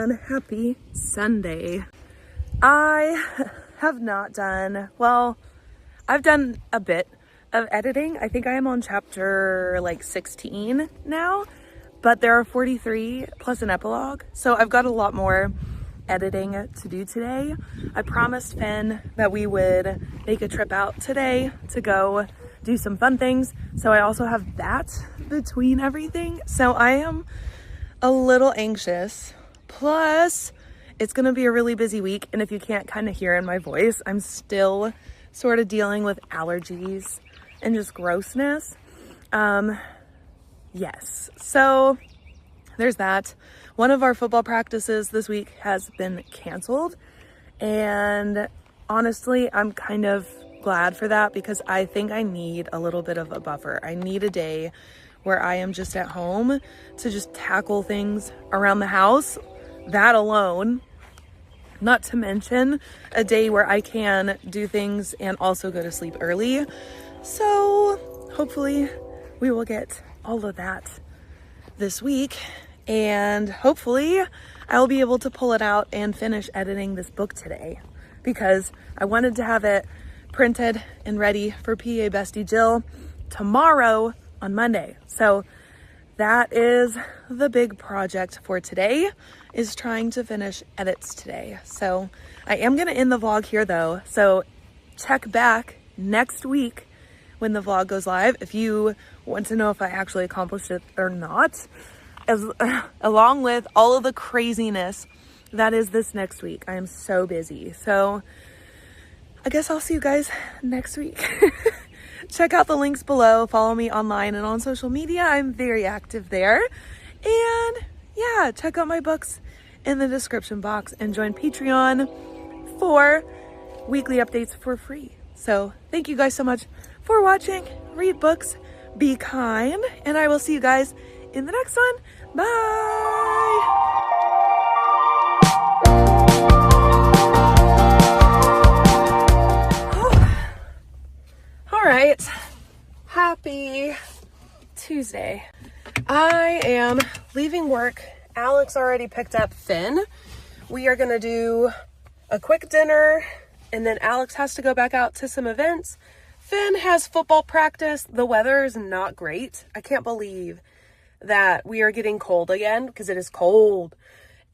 everyone. Happy Sunday. I have not done, well, I've done a bit of editing. I think I am on chapter 16 now, but there are 43 plus an epilogue. So I've got a lot more editing to do today. I promised Finn that we would make a trip out today to go do some fun things. So I also have that between everything. So I am a little anxious. Plus, it's going to be a really busy week. And if you can't kind of hear in my voice, I'm still sort of dealing with allergies and just grossness. Yes. So there's that. One of our football practices this week has been canceled. And honestly, I'm kind of glad for that because I think I need a little bit of a buffer. I need a day where I am just at home to just tackle things around the house. That alone, not to mention a day where I can do things and also go to sleep early. So hopefully we will get all of that this week, and hopefully I'll be able to pull it out and finish editing this book today because I wanted to have it printed and ready for PA Bestie Jill tomorrow on Monday. So that is the big project for today, is trying to finish edits today. So I am going to end the vlog here though. So check back next week when the vlog goes live if you want to know if I actually accomplished it or not, along with all of the craziness that is this next week. I am so busy. So I guess I'll see you guys next week. Check out the links below. Follow me online and on social media. I'm very active there. And yeah, check out my books in the description box and join Patreon for weekly updates for free. So thank you guys so much for watching. Read books, be kind, and I will see you guys in the next one. Bye. All right, happy Tuesday. I am leaving work. Alex already picked up Finn. We are gonna do a quick dinner and then Alex has to go back out to some events. Finn has football practice. The weather is not great. I can't believe that we are getting cold again because it is cold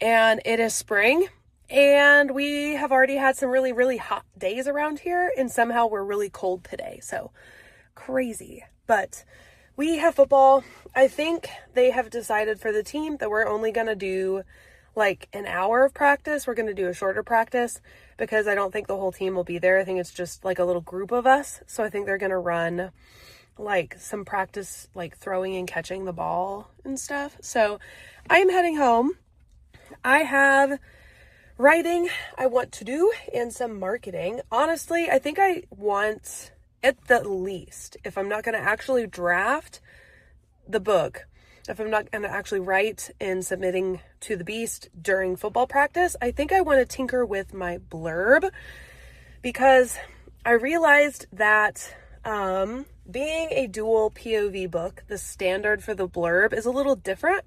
and it is spring. And we have already had some really, really hot days around here. And somehow we're really cold today. So crazy. But we have football. I think they have decided for the team that we're only going to do an hour of practice. We're going to do a shorter practice because I don't think the whole team will be there. I think it's just a little group of us. So I think they're going to run some practice, throwing and catching the ball and stuff. So I am heading home. I have writing I want to do and some marketing. Honestly, I think I want, at the least, if I'm not going to actually draft the book, if I'm not going to actually write and submitting to the Beast during football practice, I think I want to tinker with my blurb because I realized that being a dual POV book, the standard for the blurb is a little different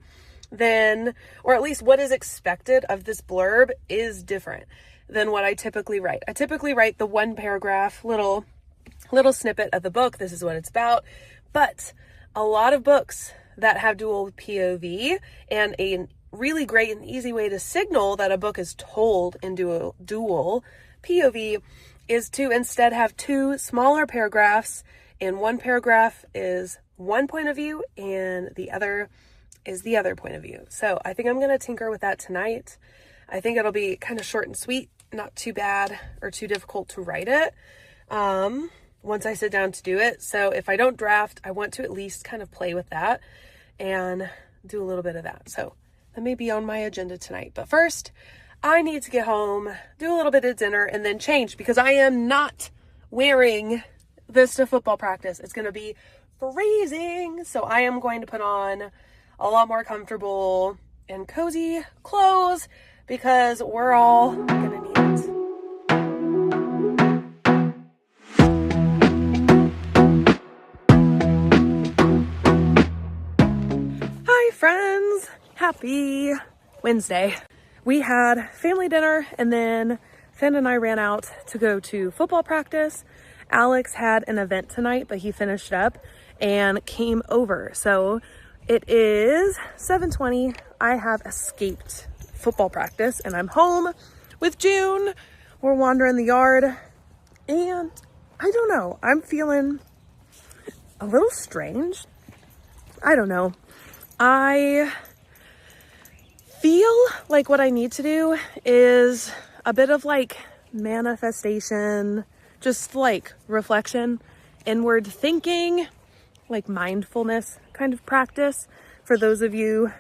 than, or at least what is expected of this blurb is different than what I typically write. I typically write the one paragraph little snippet of the book. This is what it's about. But a lot of books that have dual POV, and a really great and easy way to signal that a book is told in dual POV is to instead have two smaller paragraphs, and one paragraph is one point of view and the other is the other point of view. So I think I'm going to tinker with that tonight. I think it'll be kind of short and sweet, not too bad or too difficult to write it once I sit down to do it. So if I don't draft, I want to at least kind of play with that and do a little bit of that. So that may be on my agenda tonight. But first, I need to get home, do a little bit of dinner, and then change because I am not wearing this to football practice. It's going to be freezing. So I am going to put on a lot more comfortable and cozy clothes because we're all gonna need it. Hi friends, happy Wednesday. we had family dinner, and then Finn and I ran out to go to football practice. Alex had an event tonight, but he finished up and came over. So it is 7:20. I have escaped football practice and I'm home with June. We're wandering the yard, and I don't know, I'm feeling a little strange. I don't know. I feel like what I need to do is a bit of like manifestation, just like reflection, inward thinking, like mindfulness kind of practice for those of you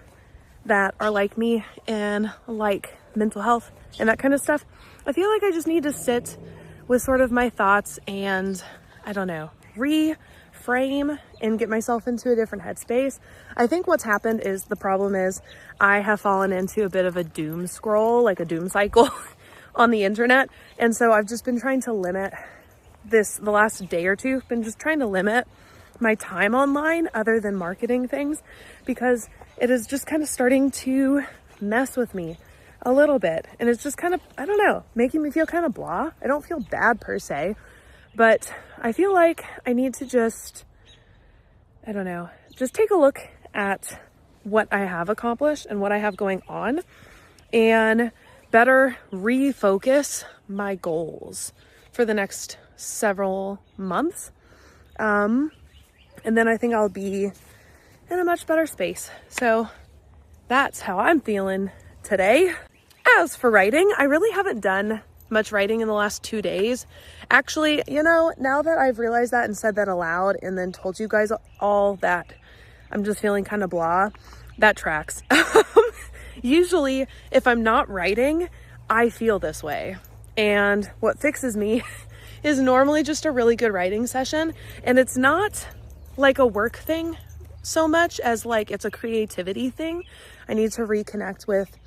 that are like me and like mental health and that kind of stuff. I feel like I just need to sit with sort of my thoughts and, I don't know, reframe and get myself into a different headspace. I think what's happened is, the problem is I have fallen into a bit of a doom scroll, like a doom cycle on the internet. And so I've just been trying to limit the last day or two, been just trying to limit my time online other than marketing things, because it is just kind of starting to mess with me a little bit. And it's just kind of, I don't know, making me feel kind of blah. I don't feel bad per se, but I feel like I need to just, I don't know, just take a look at what I have accomplished and what I have going on and better refocus my goals for the next several months. And then I think I'll be in a much better space. So that's how I'm feeling today. As for writing, I really haven't done much writing in the last 2 days. Actually, you know, now that I've realized that and said that aloud and then told you guys all that I'm just feeling kind of blah, that tracks. Usually, if I'm not writing, I feel this way. And what fixes me is normally just a really good writing session. And it's not like a work thing so much as like it's a creativity thing. I need to reconnect with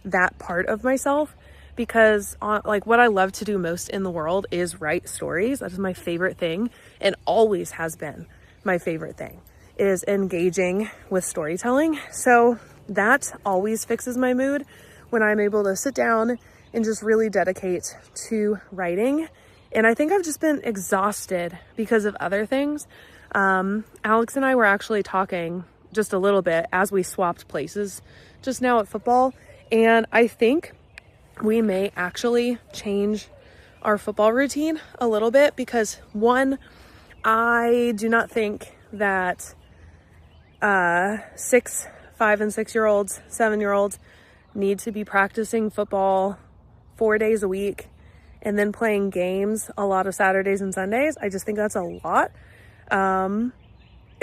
that part of myself, because like what I love to do most in the world is write stories. That is my favorite thing, and always has been my favorite thing, is engaging with storytelling. So that always fixes my mood when I'm able to sit down and just really dedicate to writing. And I think I've just been exhausted because of other things. Alex and I were actually talking just a little bit as we swapped places just now at football. And I think we may actually change our football routine a little bit, because one, I do not think that 6, 5, and 6-year-olds, 7-year-olds need to be practicing football 4 days a week and then playing games a lot of Saturdays and Sundays. I just think that's a lot. And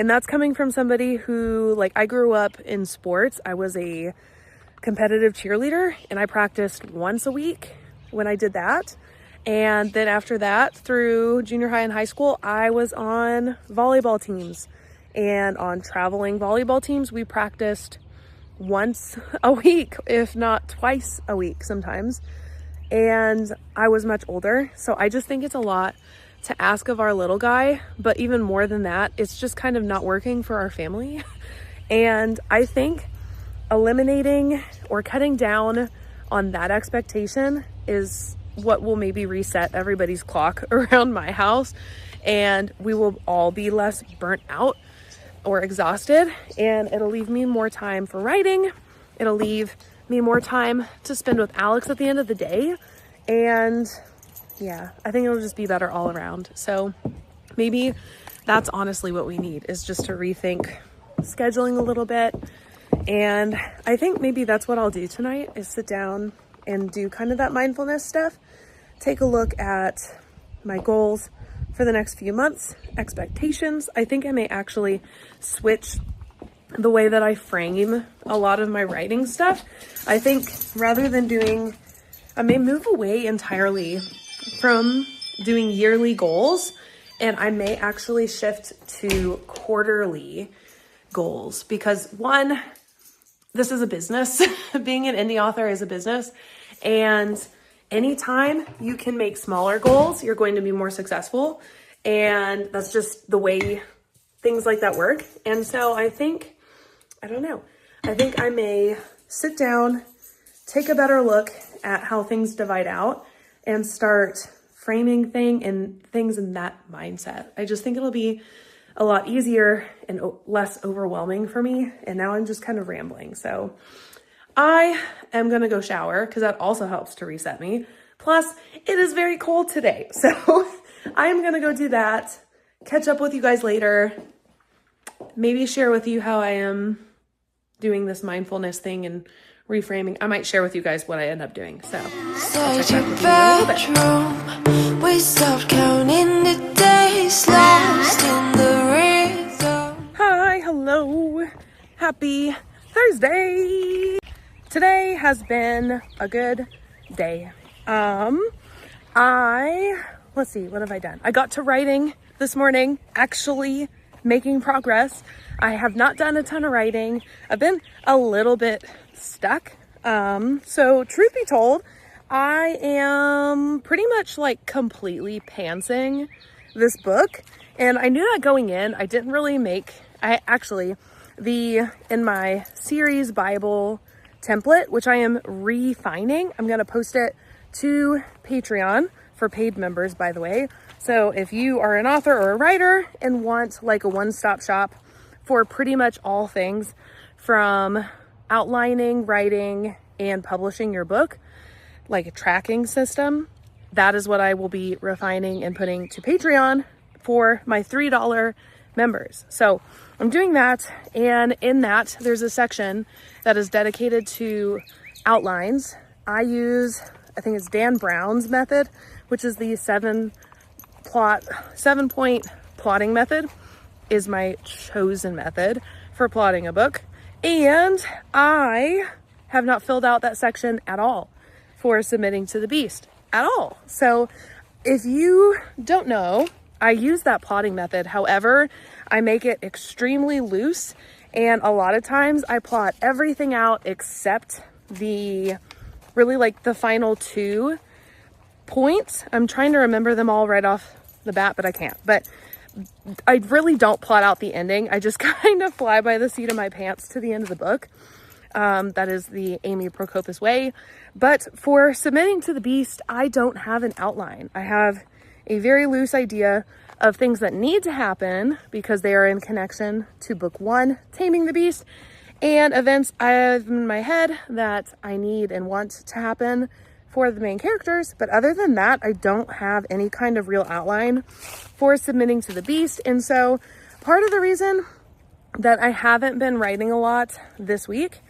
that's coming from somebody who, like, I grew up in sports. I was a competitive cheerleader and I practiced once a week when I did that. And then after that, through junior high and high school, I was on volleyball teams, and on traveling volleyball teams, we practiced once a week, if not twice a week sometimes. And I was much older. So I just think it's a lot to ask of our little guy, but even more than that, it's just kind of not working for our family. And I think eliminating or cutting down on that expectation is what will maybe reset everybody's clock around my house, and we will all be less burnt out or exhausted, and it'll leave me more time for writing. It'll leave me more time to spend with Alex at the end of the day. And yeah, I think it'll just be better all around. So maybe that's honestly what we need, is just to rethink scheduling a little bit. And I think maybe that's what I'll do tonight, is sit down and do kind of that mindfulness stuff, take a look at my goals for the next few months, expectations. I think I may actually switch the way that I frame a lot of my writing stuff. I think rather than I may move away entirely from doing yearly goals, and I may actually shift to quarterly goals, because one, this is a business. Being an indie author is a business, and anytime you can make smaller goals, you're going to be more successful. And that's just the way things like that work. And so I think I may sit down, take a better look at how things divide out and start framing things in that mindset. I just think it'll be a lot easier and less overwhelming for me. And now I'm just kind of rambling. So I am going to go shower because that also helps to reset me. Plus, it is very cold today. So I'm going to go do that, catch up with you guys later, maybe share with you how I am doing this mindfulness thing and reframing. I might share with you guys what I end up doing. So I'll check back with you in a little bit. We stopped counting the days lost in the rhythm. Hi, hello. Happy Thursday. Today has been a good day. Let's see, what have I done? I got to writing this morning, actually making progress. I have not done a ton of writing. I've been a little bit stuck. So truth be told, I am pretty much like completely pantsing this book. And I knew that going in. I didn't really in my series Bible template, which I am refining. I'm going to post it to Patreon for paid members, by the way. So if you are an author or a writer and want like a one-stop shop for pretty much all things from outlining, writing, and publishing your book, like a tracking system, that is what I will be refining and putting to Patreon for my $3 members. So I'm doing that, and in that there's a section that is dedicated to outlines. I think it's Dan Brown's method, which is the 7-point plotting method, is my chosen method for plotting a book. And I have not filled out that section at all for submitting to the beast at all. So if you don't know, I use that plotting method. However, I make it extremely loose. And a lot of times I plot everything out except the final 2 points. I'm trying to remember them all right off the bat, but I can't. But I really don't plot out the ending. I just kind of fly by the seat of my pants to the end of the book. That is the Amy Prokopis way. But for submitting to the beast, I don't have an outline. I have a very loose idea of things that need to happen because they are in connection to book 1, Taming the Beast, and events I have in my head that I need and want to happen for the main characters. But other than that, I don't have any kind of real outline for submitting to the beast. And so part of the reason that I haven't been writing a lot this week,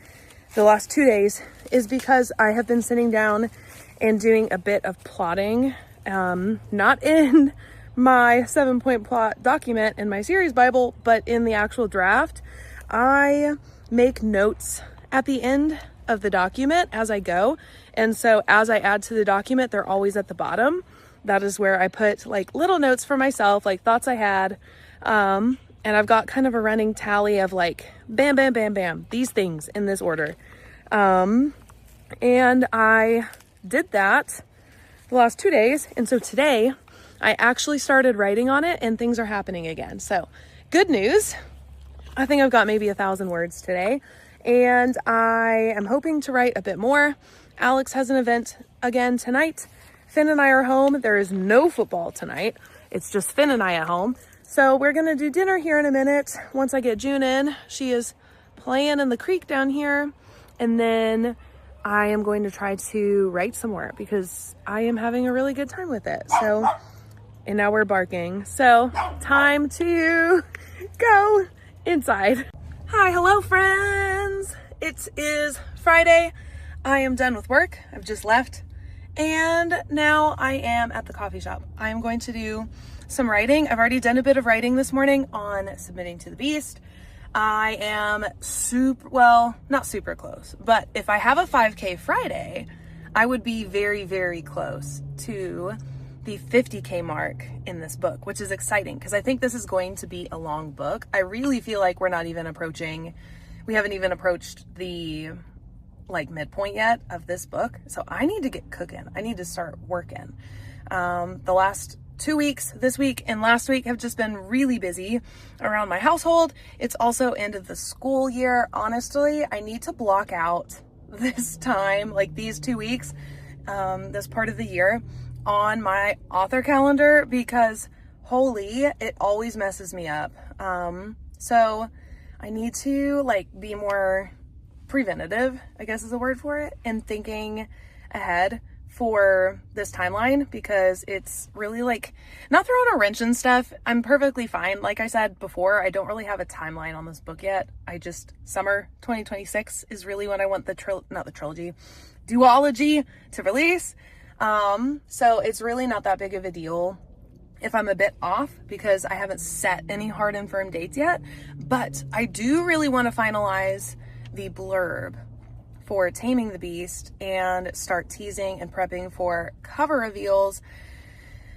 the last 2 days, is because I have been sitting down and doing a bit of plotting, not in my 7-point plot document in my series Bible, but in the actual draft. I make notes at the end of the document as I go. And so as I add to the document, they're always at the bottom. That is where I put like little notes for myself, like thoughts I had. And I've got kind of a running tally of like, bam, bam, bam, bam, these things in this order. And I did that the last 2 days. And so today I actually started writing on it and things are happening again. So good news. I think I've got maybe 1,000 words today, and I am hoping to write a bit more. Alex has an event again tonight. Finn and I are home. There is no football tonight. It's just Finn and I at home. So we're going to do dinner here in a minute. Once I get June in, she is playing in the creek down here. And then I am going to try to write some more because I am having a really good time with it. So, and now we're barking. So time to go inside. Hi, hello friends. It is Friday. I am done with work. I've just left. And now I am at the coffee shop. I am going to do some writing. I've already done a bit of writing this morning on submitting to the beast. I am not super close, but if I have a 5K Friday, I would be very, very close to the 50K mark in this book, which is exciting because I think this is going to be a long book. I really feel like we haven't even approached the midpoint yet of this book. So I need to get cooking. I need to start working. The last 2 weeks, this week and last week, have just been really busy around my household. It's also end of the school year. Honestly, I need to block out this time, like these 2 weeks, this part of the year on my author calendar because holy, it always messes me up. So I need to like be more preventative, I guess is the word for it, and thinking ahead for this timeline because it's really like not throwing a wrench and stuff. I'm perfectly fine. Like I said before, I don't really have a timeline on this book yet. Summer 2026 is really when I want the duology to release. So it's really not that big of a deal if I'm a bit off because I haven't set any hard and firm dates yet, but I do really want to finalize the blurb for Taming the Beast and start teasing and prepping for cover reveals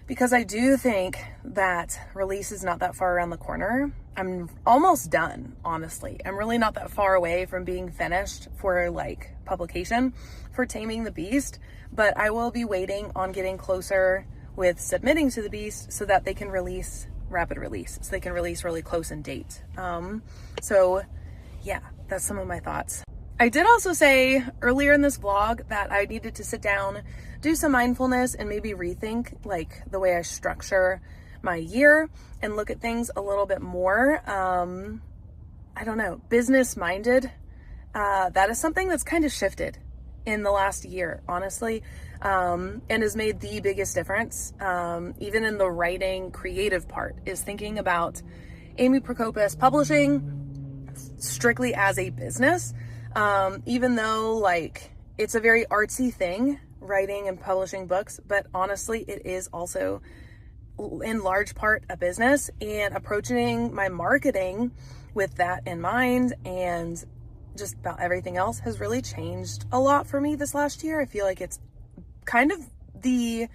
because I do think that release is not that far around the corner. I'm almost done, honestly. I'm really not that far away from being finished for like publication for Taming the Beast, but I will be waiting on getting closer with submitting to the Beast so that they can release rapid release, so they can release really close in date. So yeah, that's some of my thoughts. I did also say earlier in this vlog that I needed to sit down, do some mindfulness, and maybe rethink like the way I structure my year and look at things a little bit more, I don't know, business minded. That is something that's kind of shifted in the last year, honestly, and has made the biggest difference, even in the writing creative part, is thinking about Amy Prokopis publishing strictly as a business. Even though like it's a very artsy thing, writing and publishing books, but honestly, it is also in large part a business, and approaching my marketing with that in mind and just about everything else has really changed a lot for me this last year. I feel like it's kind of the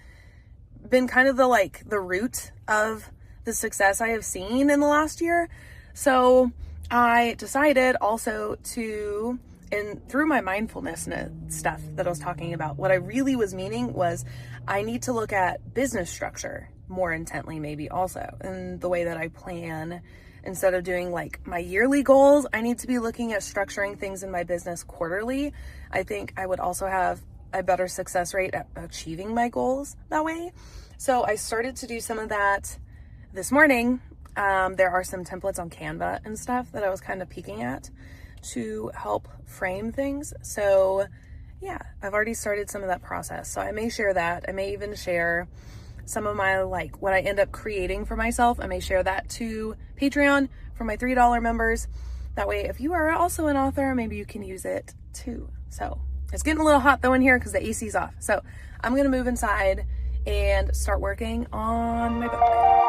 root of the success I have seen in the last year. So I decided also to, and through my mindfulness stuff that I was talking about, what I really was meaning was I need to look at business structure more intently, maybe also, and the way that I plan. Instead of doing like my yearly goals, I need to be looking at structuring things in my business quarterly. I think I would also have a better success rate at achieving my goals that way. So I started to do some of that this morning. There are some templates on Canva and stuff that I was kind of peeking at to help frame things. So yeah, I've already started some of that process. So I may share that. I may even share some of my, like, what I end up creating for myself. I may share that to Patreon for my $3 members. That way, if you are also an author, maybe you can use it too. So it's getting a little hot though in here because the AC's off. So I'm going to move inside and start working on my book.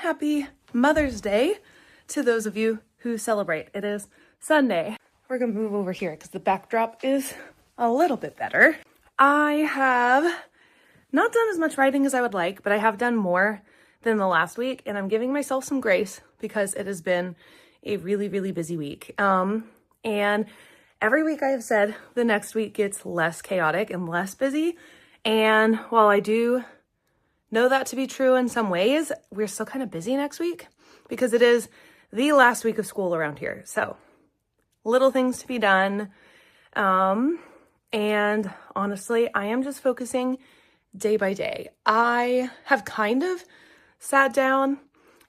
Happy Mother's Day to those of you who celebrate. It is Sunday. We're gonna move over here because the backdrop is a little bit better. I have not done as much writing as I would like, but I have done more than the last week, and I'm giving myself some grace because it has been a really, really busy week. And every week I have said the next week gets less chaotic and less busy. And while I do know that to be true in some ways, we're still kind of busy next week because it is the last week of school around here. So little things to be done. And honestly, I am just focusing day by day. I have kind of sat down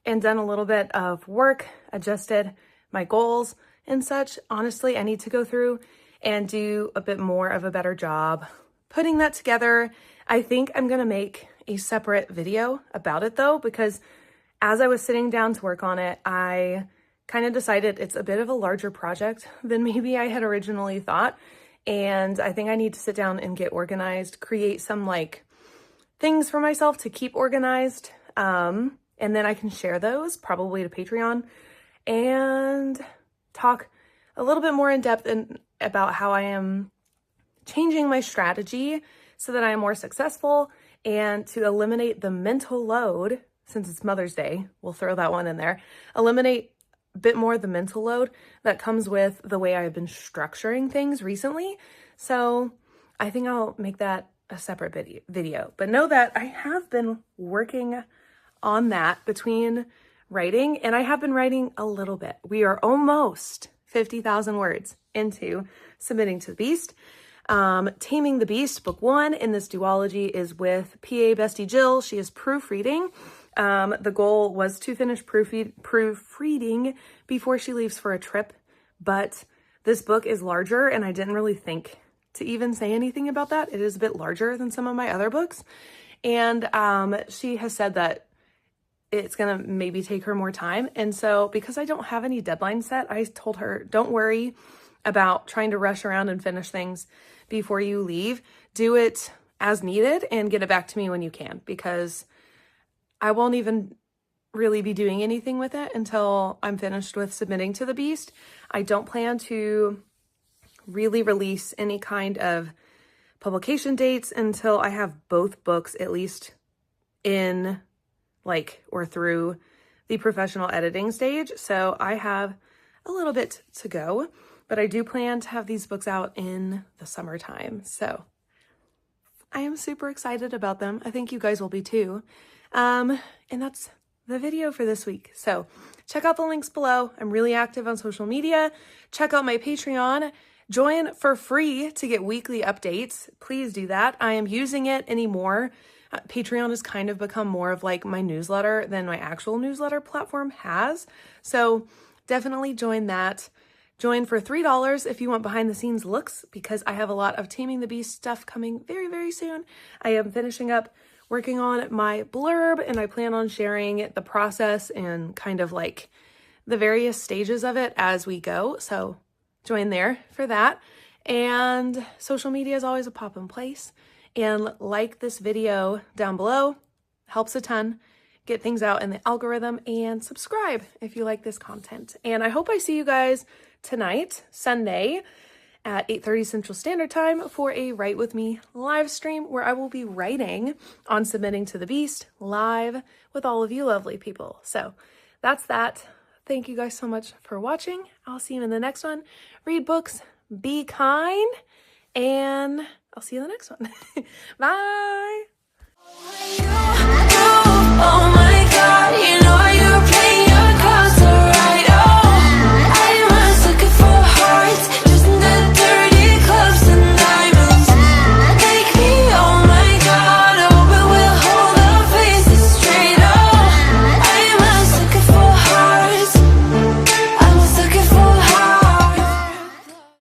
and done a little bit of work, adjusted my goals and such. Honestly, I need to go through and do a bit more of a better job putting that together. I think I'm going to make a separate video about it though, because as I was sitting down to work on it, I kind of decided it's a bit of a larger project than maybe I had originally thought. And I think I need to sit down and get organized, create some like things for myself to keep organized. And then I can share those probably to Patreon and talk a little bit more in depth about how I am changing my strategy so that I am more successful and to eliminate the mental load, since it's Mother's Day, we'll throw that one in there, eliminate a bit more of the mental load that comes with the way I've been structuring things recently. So I think I'll make that a separate video, but know that I have been working on that between writing, and I have been writing a little bit. We are almost 50,000 words into Submitting to the Beast. Taming the Beast, book 1 in this duology is with PA Bestie Jill. She is proofreading. The goal was to finish proofreading before she leaves for a trip, but this book is larger and I didn't really think to even say anything about that. It is a bit larger than some of my other books. And she has said that it's going to maybe take her more time. And so because I don't have any deadline set, I told her, don't worry about trying to rush around and finish things before you leave. Do it as needed and get it back to me when you can, because I won't even really be doing anything with it until I'm finished with Submitting to the Beast. I don't plan to really release any kind of publication dates until I have both books at least in or through the professional editing stage. So I have a little bit to go, but I do plan to have these books out in the summertime. So I am super excited about them. I think you guys will be too. And that's the video for this week. So check out the links below. I'm really active on social media. Check out my Patreon. Join for free to get weekly updates. Please do that. I am using it anymore. Patreon has kind of become more of like my newsletter than my actual newsletter platform has. So definitely join that. Join for $3 if you want behind the scenes looks, because I have a lot of Taming the Beast stuff coming very, very soon. I am finishing up working on my blurb, and I plan on sharing the process and kind of like the various stages of it as we go. So join there for that. And social media is always a pop in place. And like this video down below, helps a ton. Get things out in the algorithm, and subscribe if you like this content. And I hope I see you guys tonight, Sunday, at 8:30 Central Standard Time for a Write With Me live stream where I will be writing on Submitting to the Beast live with all of you lovely people. So that's that. Thank you guys so much for watching. I'll see you in the next one. Read books, be kind, and I'll see you in the next one. Bye. Oh my God.